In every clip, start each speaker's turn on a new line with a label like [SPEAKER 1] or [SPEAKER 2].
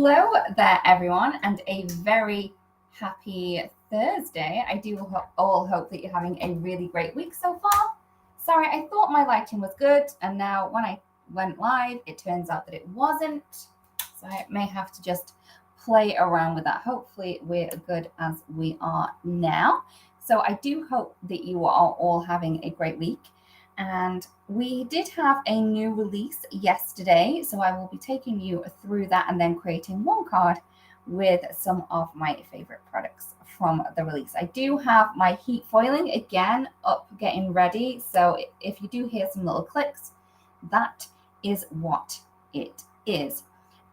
[SPEAKER 1] Hello there, everyone, and a very happy Thursday. I do all hope that you're having a really great week so far. Sorry, I thought my lighting was good, and now when I went live, it turns out that it wasn't. So I may have to just play around with that. Hopefully, we're good as we are now. So I do hope that you are all having a great week. And we did have a new release yesterday, so I will be taking you through that and then creating one card with some of my favorite products from the release. I do have my heat foiling again up getting ready, so if you do hear some little clicks, that is what it is.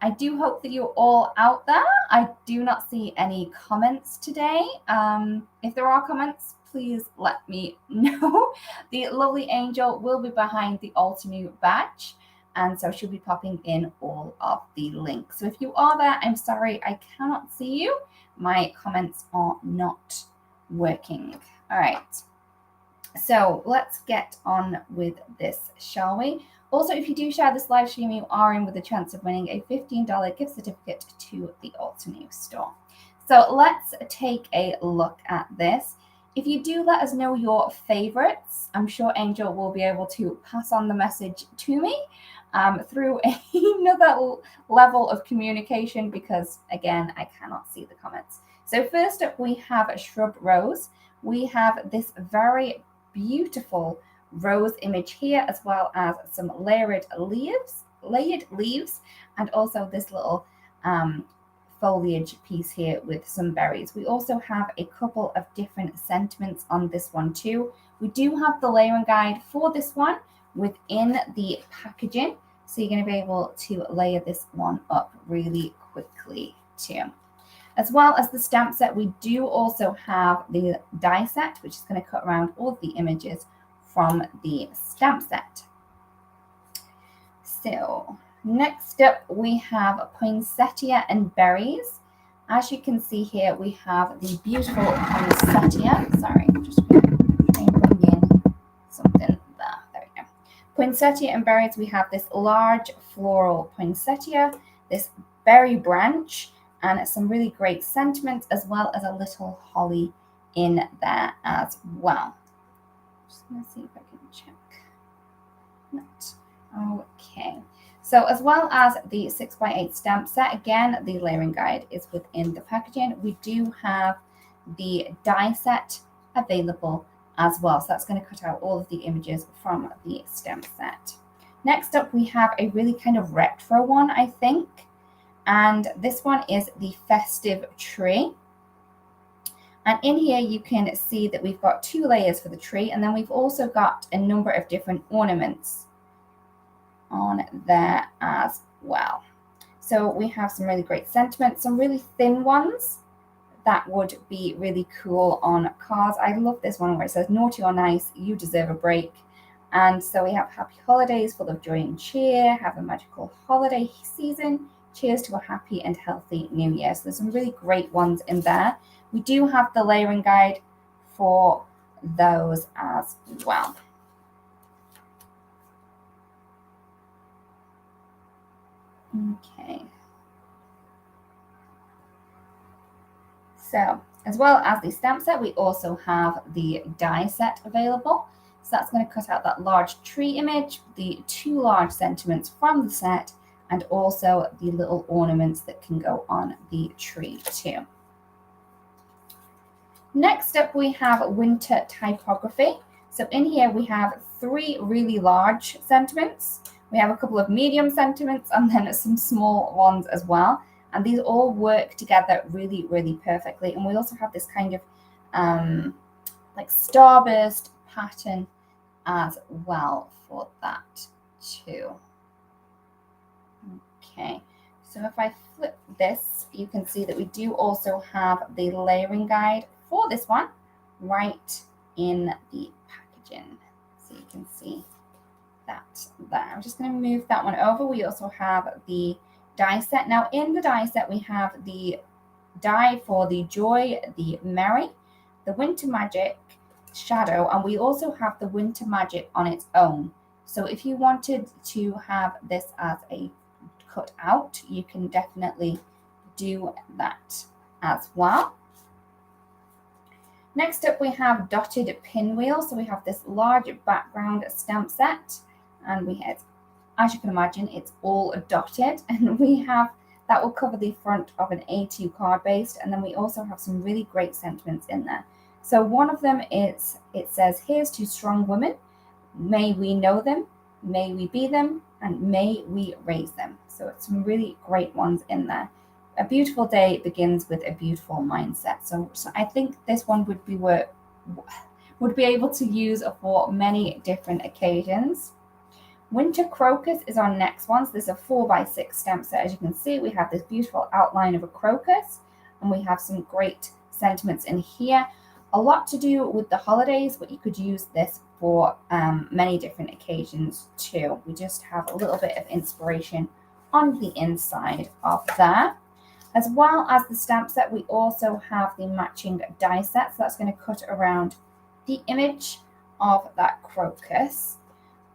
[SPEAKER 1] I do hope that you're all out there. I do not see any comments today. If there are comments, please let me know. The lovely Angel will be behind the Ultimate badge, and so she'll be popping in all of the links. So if you are there, I'm sorry I cannot see you. My comments are not working. All right. So let's get on with this, shall we? Also, if you do share this live stream, you are in with a chance of winning a $15 gift certificate to the Ultimate store. So let's take a look at this. If you do let us know your favorites, I'm sure Angel will be able to pass on the message to me through another level of communication because, again, I cannot see the comments. So first up, we have a Shrub Rose. We have this very beautiful rose image here, as well as some layered leaves, and also this little foliage piece here with some berries. We also have a couple of different sentiments on this one too. We do have the layering guide for this one within the packaging, so you're going to be able to layer this one up really quickly too. As well as the stamp set, we do also have the die set, which is going to cut around all of the images from the stamp set. So next up, we have poinsettia and berries. As you can see here, we have the beautiful poinsettia. Sorry, I'm just going to try and bring in something there. There we go. Poinsettia and berries, we have this large floral poinsettia, this berry branch, and some really great sentiments, as well as a little holly in there as well. Just going to see if I can check. Not. Okay. So as well as the 6x8 stamp set, again, the layering guide is within the packaging. We do have the die set available as well. So that's going to cut out all of the images from the stamp set. Next up, we have a really kind of retro one, I think. And this one is the festive tree. And in here, you can see that we've got 2 layers for the tree. And then we've also got a number of different ornaments on there as well. So we have some really great sentiments, some really thin ones that would be really cool on cards. I love this one where it says, naughty or nice, you deserve a break. And so we have happy holidays full of joy and cheer, have a magical holiday season, cheers to a happy and healthy new year. So there's some really great ones in there. We do have the layering guide for those as well. Okay. So as well as the stamp set, we also have the die set available. So that's going to cut out that large tree image, the 2 large sentiments from the set, and also the little ornaments that can go on the tree too. Next up, we have winter typography. So in here, we have 3 really large sentiments. We have a couple of medium sentiments and then some small ones as well. And these all work together really, really perfectly. And we also have this kind of like starburst pattern as well for that too. Okay, so if I flip this, you can see that we do also have the layering guide for this one right in the packaging. So you can see that there. I'm just going to move that one over. We also have the die set. Now in the die set, we have the die for the joy, the merry, the winter magic shadow, and we also have the winter magic on its own. So if you wanted to have this as a cut out, you can definitely do that as well. Next up, we have dotted pinwheel. So we have this large background stamp set, and as you can imagine, it's all dotted, and we have that will cover the front of an A2 card base, and then we also have some really great sentiments in there. So one of them is, it says, "Here's to strong women. May we know them, may we be them, and may we raise them." So it's some really great ones in there. A beautiful day begins with a beautiful mindset. So I think this one would be able to use for many different occasions. Winter crocus is our next one. So this is a 4x6 stamp set. As you can see, we have this beautiful outline of a crocus, and we have some great sentiments in here. A lot to do with the holidays, but you could use this for many different occasions too. We just have a little bit of inspiration on the inside of there. As well as the stamp set, we also have the matching die set. So that's going to cut around the image of that crocus.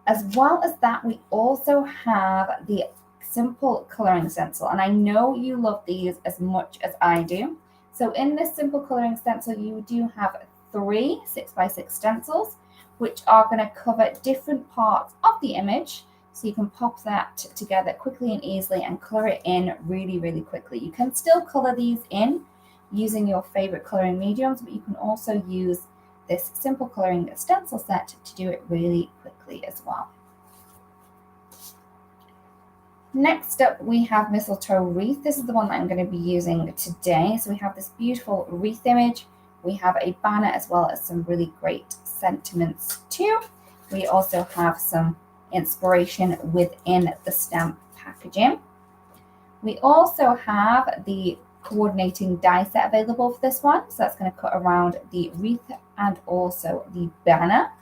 [SPEAKER 1] As well as that, we also have the simple coloring stencil. And I know you love these as much as I do. So in this simple coloring stencil, you do have 3 6x6 stencils, which are going to cover different parts of the image. So you can pop that together quickly and easily and color it in really, really quickly. You can still color these in using your favorite coloring mediums, but you can also use this simple coloring stencil set to do it really quickly as well. Next up, we have mistletoe wreath. This is the one that I'm going to be using today. So we have this beautiful wreath image. We have a banner as well as some really great sentiments too. We also have some inspiration within the stamp packaging. We also have the coordinating die set available for this one. So that's going to cut around the wreath and also the banner.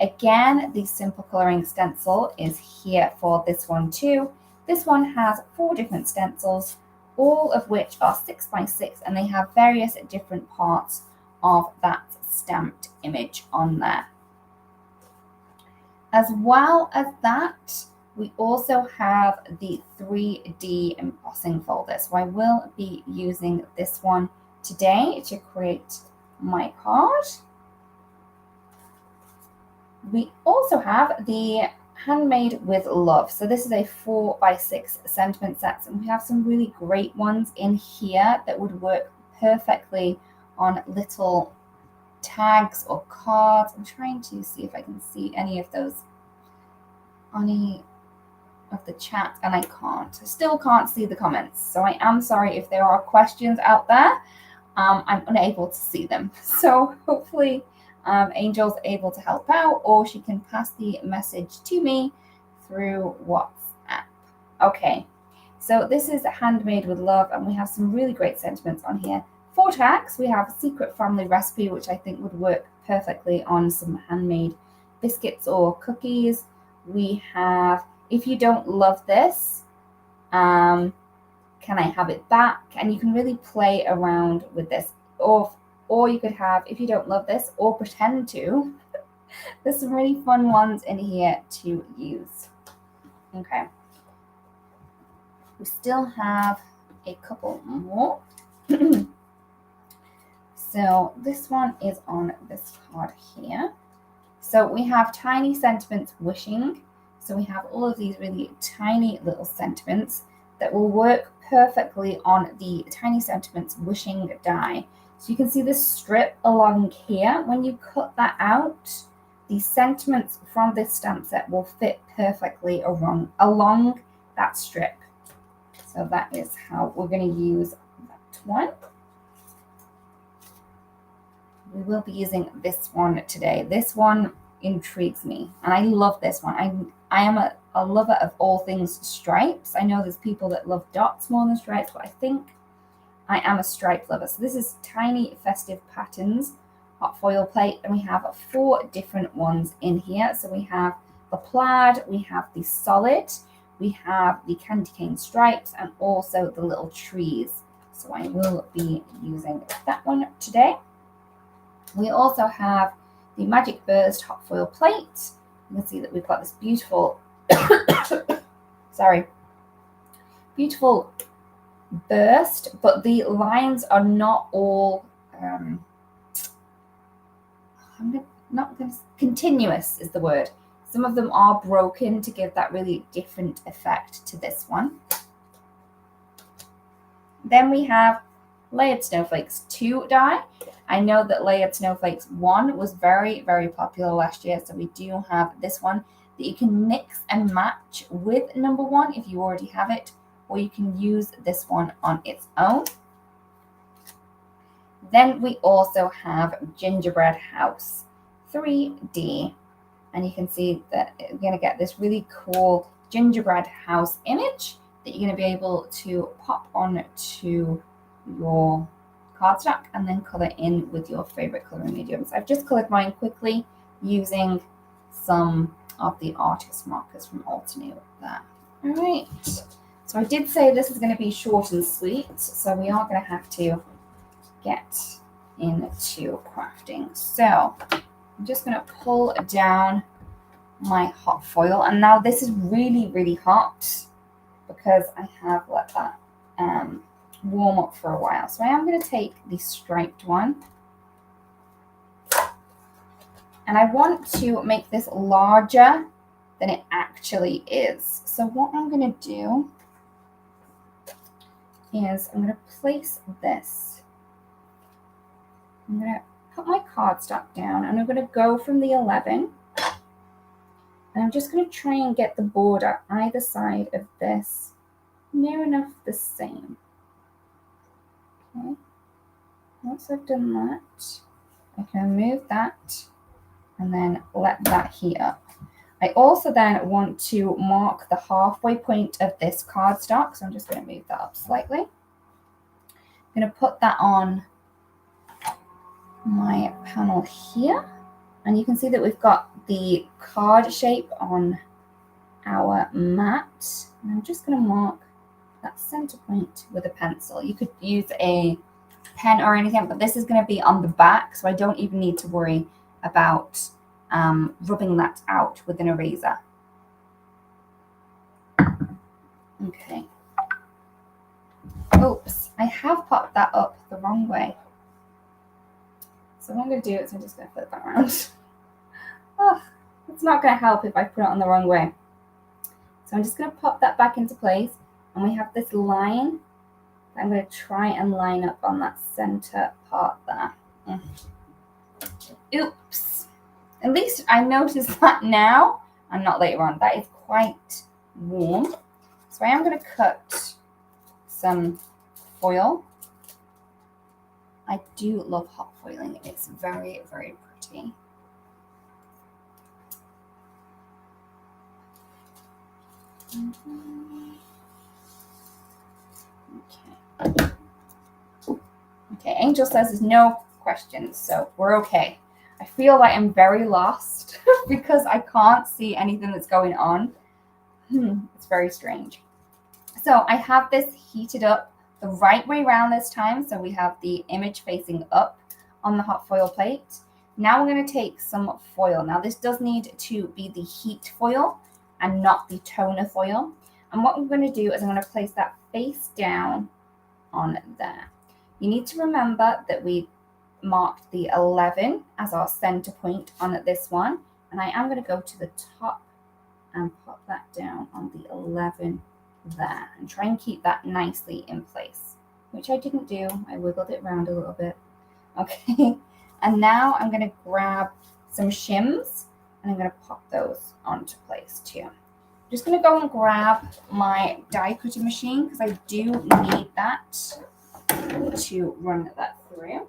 [SPEAKER 1] Again, the simple coloring stencil is here for this one too. This one has 4 different stencils, all of which are 6x6, and they have various different parts of that stamped image on there. As well as that, we also have the 3D embossing folder. So I will be using this one today to create my card. We also have the Handmade with Love. So this is a 4x6 sentiment set, and we have some really great ones in here that would work perfectly on little tags or cards. I'm trying to see if I can see any of those on any of the chat, and I can't. I still can't see the comments, so I am sorry if there are questions out there. I'm unable to see them, so hopefully Angel's able to help out, or she can pass the message to me through WhatsApp. Okay, so this is Handmade with Love, and we have some really great sentiments on here. 4 tags. We have a secret family recipe, which I think would work perfectly on some handmade biscuits or cookies. We have, if you don't love this, can I have it back? And you can really play around with this. Or you could have, if you don't love this, or pretend to. There's some really fun ones in here to use. Okay. We still have a couple more. So this one is on this card here. So we have tiny sentiments wishing. So we have all of these really tiny little sentiments that will work perfectly on the tiny sentiments wishing die. So you can see this strip along here. When you cut that out, the sentiments from this stamp set will fit perfectly along that strip. So that is how we're going to use that one. We will be using this one today. This one intrigues me, and I love this one. I am a lover of all things stripes. I know there's people that love dots more than stripes, but I think I am a stripe lover. So this is Tiny Festive Patterns hot foil plate, and we have 4 different ones in here. So we have the plaid, we have the solid, we have the candy cane stripes, and also the little trees. So I will be using that one today. We also have the Magic Burst hot foil plate. You can see that we've got this beautiful, beautiful burst, but the lines are not all continuous is the word. Some of them are broken to give that really different effect to this one. Then we have Layered Snowflakes 2 die. I know that Layered Snowflakes 1 was very, very popular last year, so we do have this one that you can mix and match with number 1 if you already have it, or you can use this one on its own. Then we also have Gingerbread House 3D, and you can see that you're going to get this really cool gingerbread house image that you're going to be able to pop on to your cardstock and then color in with your favorite coloring mediums. I've just colored mine quickly using some of the artist markers from Altenew there. All right, so I did say this is going to be short and sweet, so we are going to have to get into crafting. So I'm just going to pull down my hot foil, and now this is really, really hot because I have let that warm up for a while. So I am going to take the striped one, and I want to make this larger than it actually is. So what I'm going to do is I'm going to place this. I'm going to put my cardstock down, and I'm going to go from the 11, and I'm just going to try and get the border either side of this near enough the same. Okay. Once I've done that, I can remove that and then let that heat up. I also then want to mark the halfway point of this cardstock, so I'm just going to move that up slightly. I'm going to put that on my panel here, and you can see that we've got the card shape on our mat, and I'm just going to mark that center point with a pencil. You could use a pen or anything, but this is going to be on the back, so I don't even need to worry about rubbing that out with an eraser. Okay. Oops, I have popped that up the wrong way. So what I'm going to do is I'm just going to flip that around. Oh, it's not going to help if I put it on the wrong way. So I'm just going to pop that back into place, and we have this line that I'm going to try and line up on that center part there. Oops. At least I noticed that now and not later on. That is quite warm. So I am going to cut some foil. I do love hot foiling. It's very, very pretty. Okay, Angel says there's no questions, so we're okay. I feel like I'm very lost because I can't see anything that's going on. It's very strange. So I have this heated up the right way around this time. So we have the image facing up on the hot foil plate. Now we're going to take some foil. Now this does need to be the heat foil and not the toner foil. And what I'm going to do is I'm going to place that face down on there. You need to remember that we marked the 11 as our center point on this one. And I am going to go to the top and pop that down on the 11 there and try and keep that nicely in place, which I didn't do. I wiggled it around a little bit. Okay. And now I'm going to grab some shims and I'm going to pop those onto place too. I'm just going to go and grab my die cutting machine because I do need that to run that through.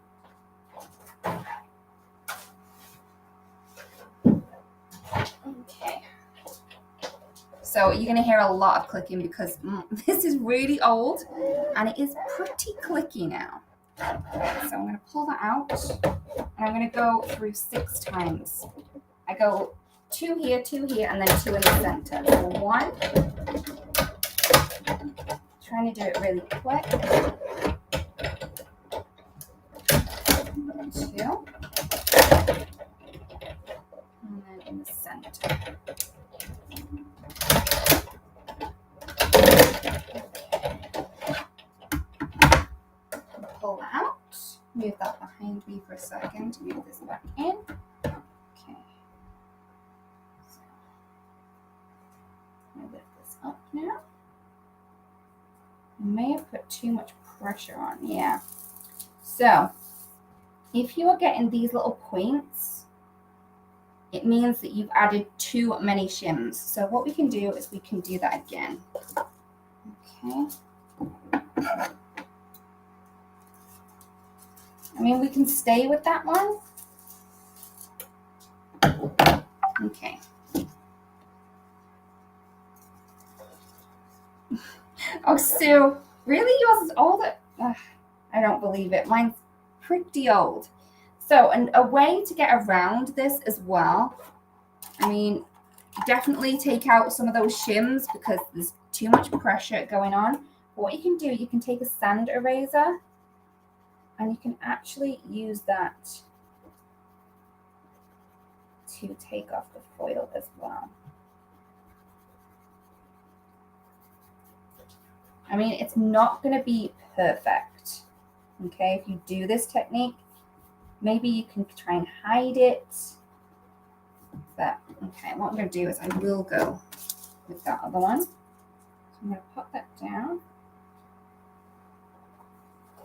[SPEAKER 1] Okay. So you're going to hear a lot of clicking because this is really old and it is pretty clicky now. So I'm going to pull that out and I'm going to go through 6 times. I go 2 here, 2 here, and then 2 in the center. So 1. Trying to do it really quick. 2. And then in the center. behind me for a second to move this back in. Okay. So I'm going to lift this up now. I may have put too much pressure on. Yeah. So if you are getting these little points, it means that you've added too many shims. So what we can do is we can do that again. Okay. I mean, we can stay with that one. Okay. Oh, Sue, really? Yours is older? I don't believe it. Mine's pretty old. So, and a way to get around this as well, I mean, definitely take out some of those shims because there's too much pressure going on. But what you can do, you can take a sand eraser and you can actually use that to take off the foil as well. I mean, it's not going to be perfect, okay? If you do this technique, maybe you can try and hide it. But, okay, what I'm going to do is I will go with that other one. So I'm going to pop that down.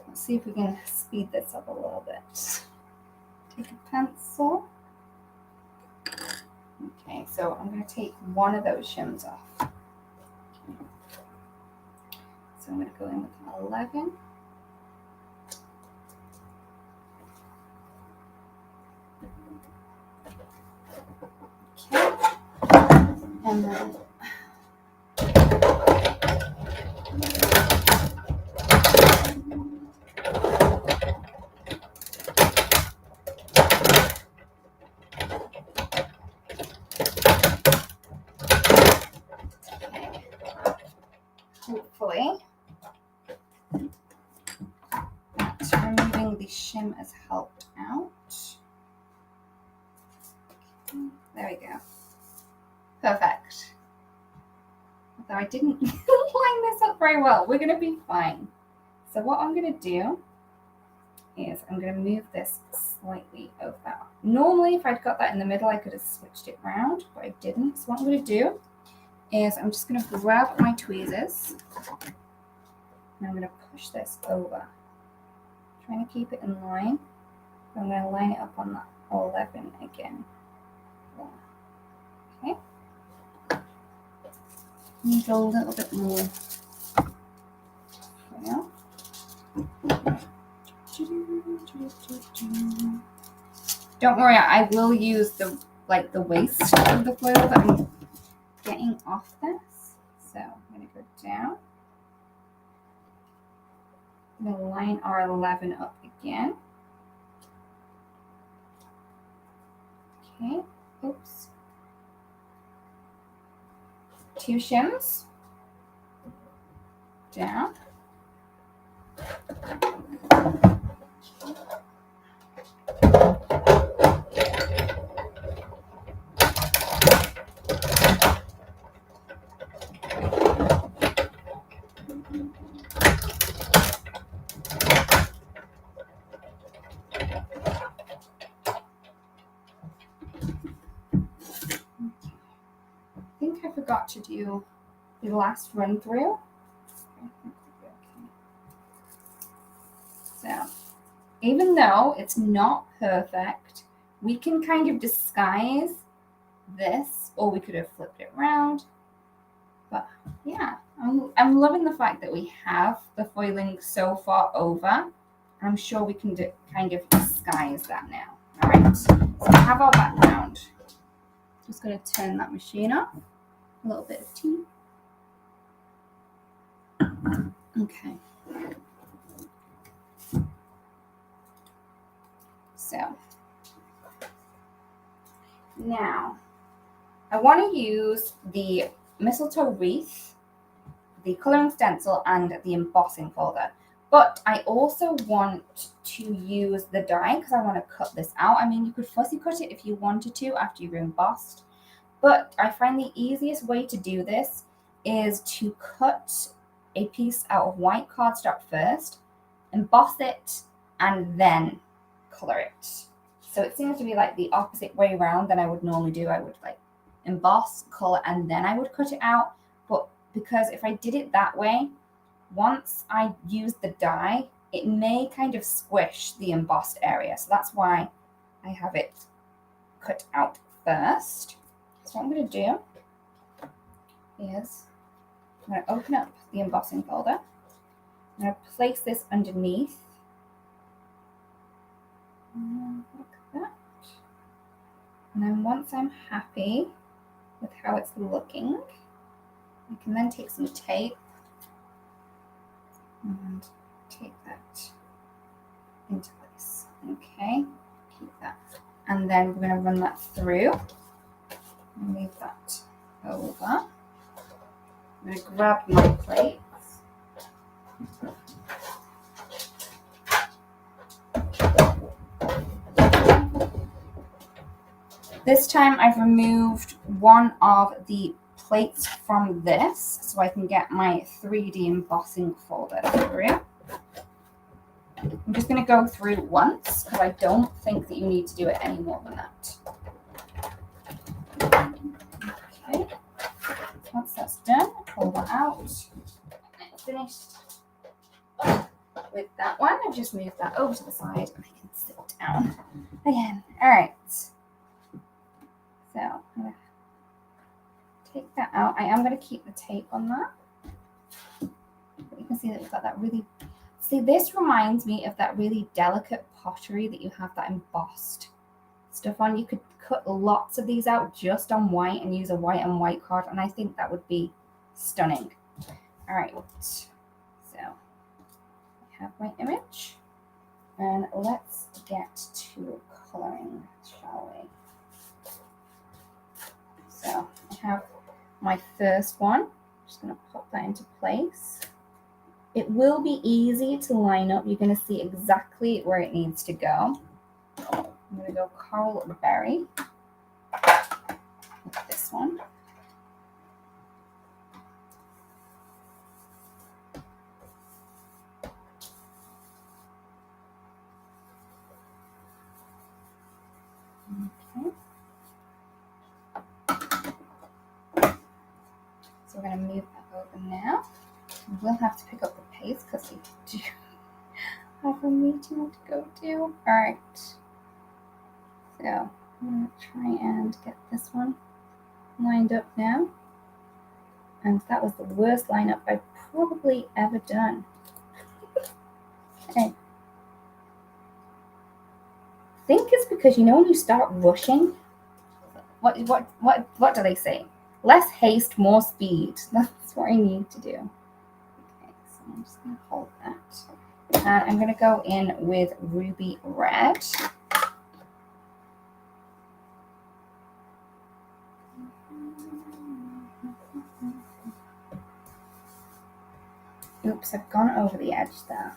[SPEAKER 1] Let's see if we can speed this up a little bit. Take a pencil. Okay, so I'm going to take one of those shims off. Okay. So I'm going to go in with 11. Okay. And then hopefully that removing the shim has helped out. There we go. Perfect. Although I didn't line this up very well, we're going to be fine. So what I'm going to do is I'm going to move this slightly over that. Normally, if I'd got that in the middle, I could have switched it around, but I didn't. So what I'm going to do is I'm just going to grab my tweezers and I'm going to push this over, trying to keep it in line. I'm going to line it up on that 11 again. Okay. Need a little bit more. Now. Don't worry, I will use the waste of the foil that I'm getting off this. So I'm going to go down. I'm going to line our 11 up again. Okay, oops. 2 shims. Down. I think I forgot to do the last run through. So, even though it's not perfect, we can kind of disguise this, or we could have flipped it around. But yeah, I'm loving the fact that we have the foiling so far over. I'm sure we can kind of disguise that now. All right, so we have our background. Just going to turn that machine off. A little bit of tea. Okay. So now I want to use the mistletoe wreath, the coloring stencil, and the embossing folder. But I also want to use the die because I want to cut this out. I mean, you could fussy cut it if you wanted to after you've embossed. But I find the easiest way to do this is to cut a piece out of white cardstock first, emboss it, and then color it. So it seems to be like the opposite way around than I would normally do. I would like emboss, color, and then I would cut it out. But because if I did it that way, once I use the dye, it may kind of squish the embossed area. So that's why I have it cut out first. So what I'm going to do is I'm going to open up the embossing folder. I'm going to place this underneath. Look at that. And then once I'm happy with how it's looking, I can then take some tape and take that into place. Okay, keep that. And then we're going to run that through. Move that over. I'm going to grab my plates. This time I've removed one of the plates from this so I can get my 3D embossing folder through. I'm just going to go through once because I don't think that you need to do it any more than that. Okay, once that's done, pull that out. And finished with that one. I've just moved that over to the side and I can sit down again. All right. So I'm going to take that out. I am going to keep the tape on that. But you can see that we've got that really... See, this reminds me of that really delicate pottery that you have that embossed stuff on. You could cut lots of these out just on white and use a white and white card, and I think that would be stunning. All right. So I have my image, and let's get to coloring, shall we? So I have my first one. I'm just going to pop that into place. It will be easy to line up. You're going to see exactly where it needs to go. I'm going to go coral berry with this one. Okay. So we're going to move that over now. We'll have to pick up the pace because we do have a meeting to go to. All right. So I'm going to try and get this one lined up now. And that was the worst lineup I've probably ever done. Okay. I think it's because, you know, when you start rushing, what do they say? Less haste, more speed. That's what I need to do. Okay, so I'm just going to hold that. And I'm going to go in with ruby red. Oops, I've gone over the edge there.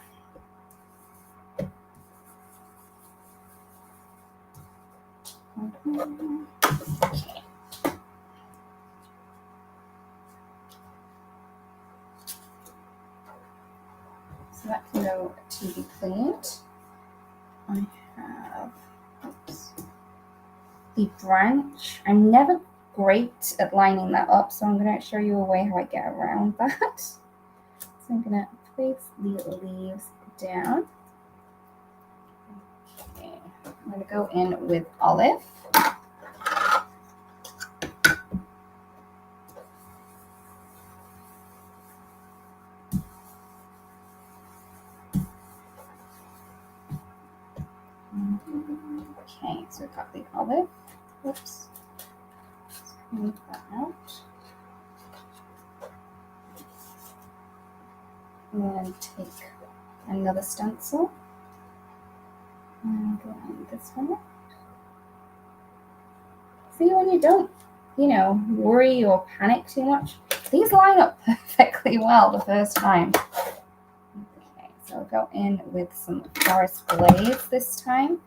[SPEAKER 1] Okay. So that can go to be cleaned. I have, the branch. I'm never great at lining that up, so I'm going to show you a way how I get around that. So I'm going to place the leaves down. Okay. I'm going to go in with olive. Okay, so we've got the olive. Whoops. Let's move that out. And then take another stencil. And line this one up. See, when you don't, you know, worry or panic too much, these line up perfectly well the first time. Okay, so I'll go in with some forest glaze this time.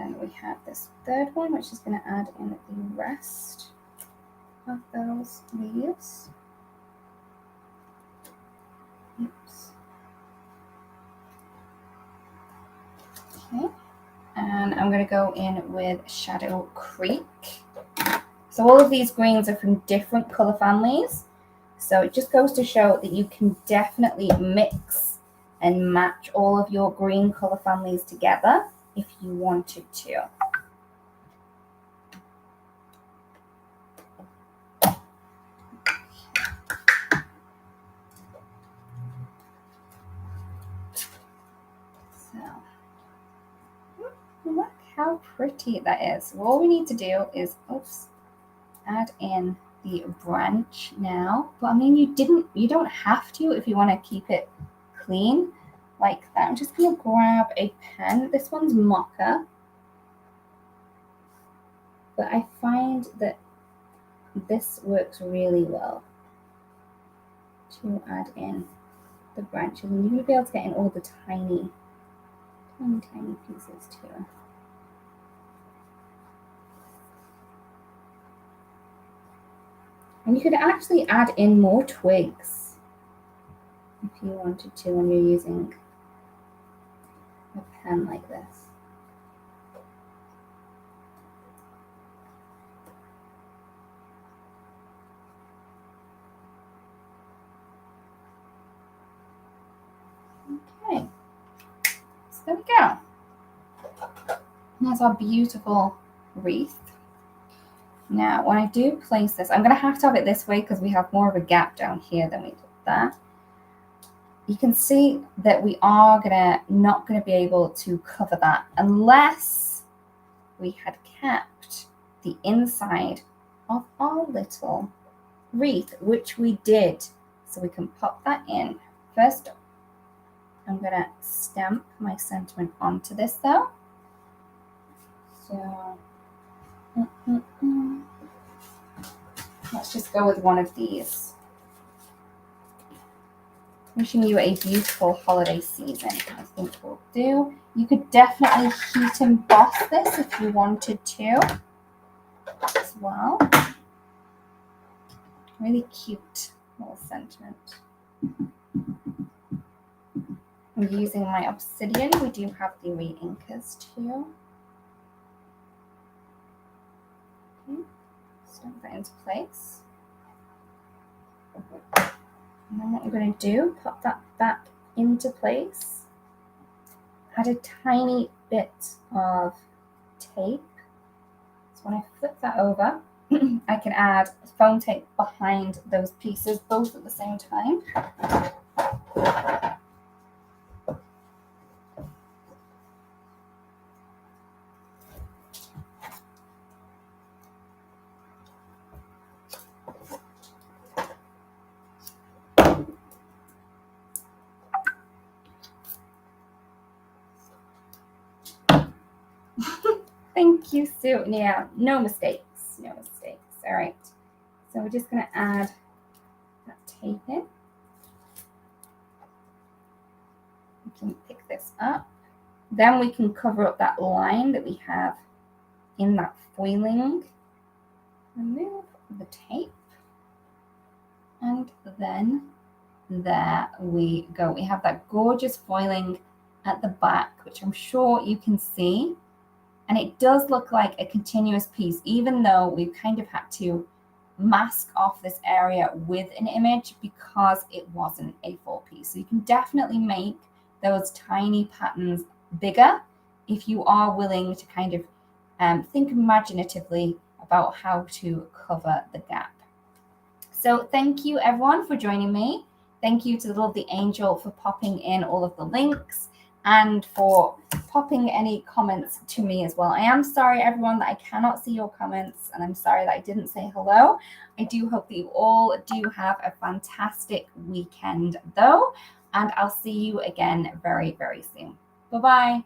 [SPEAKER 1] then we have this third one, which is going to add in the rest of those leaves. Oops. Okay, and I'm going to go in with Shadow Creek. So all of these greens are from different color families. So it just goes to show that you can definitely mix and match all of your green color families together if you wanted to. So look how pretty that is. All we need to do is, add in the branch now. But I mean, you don't have to if you want to keep it clean like that. I'm just going to grab a pen. This one's mocha. But I find that this works really well to add in the branches. And you're going to be able to get in all the tiny pieces too. And you could actually add in more twigs if you wanted to when you're using a pen like this. Okay, so there we go. And that's our beautiful wreath. Now, when I do place this, I'm going to have it this way because we have more of a gap down here than we did there. You can see that we are not going to be able to cover that unless we had kept the inside of our little wreath, which we did. So we can pop that in. First, I'm going to stamp my sentiment onto this though. So let's just go with one of these. Wishing you a beautiful holiday season, I think will do. You could definitely heat emboss this if you wanted to as well. Really cute little sentiment. I'm using my obsidian. We do have the re-inkers too. Okay, stamp that into place. And then what I'm going to do, pop that back into place. Add a tiny bit of tape. So when I flip that over, I can add foam tape behind those pieces, both at the same time. Thank you, Sue. Yeah, no mistakes. No mistakes. All right. So we're just going to add that tape in. We can pick this up. Then we can cover up that line that we have in that foiling. Remove the tape. And then there we go. We have that gorgeous foiling at the back, which I'm sure you can see. And it does look like a continuous piece, even though we've kind of had to mask off this area with an image because it wasn't a full piece. So you can definitely make those tiny patterns bigger if you are willing to kind of think imaginatively about how to cover the gap. So thank you everyone for joining me. Thank you to the lovely Angel for popping in all of the links and for popping any comments to me as well. I am sorry, everyone, that I cannot see your comments, and I'm sorry that I didn't say hello. I do hope that you all do have a fantastic weekend, though, and I'll see you again very, very soon. Bye-bye.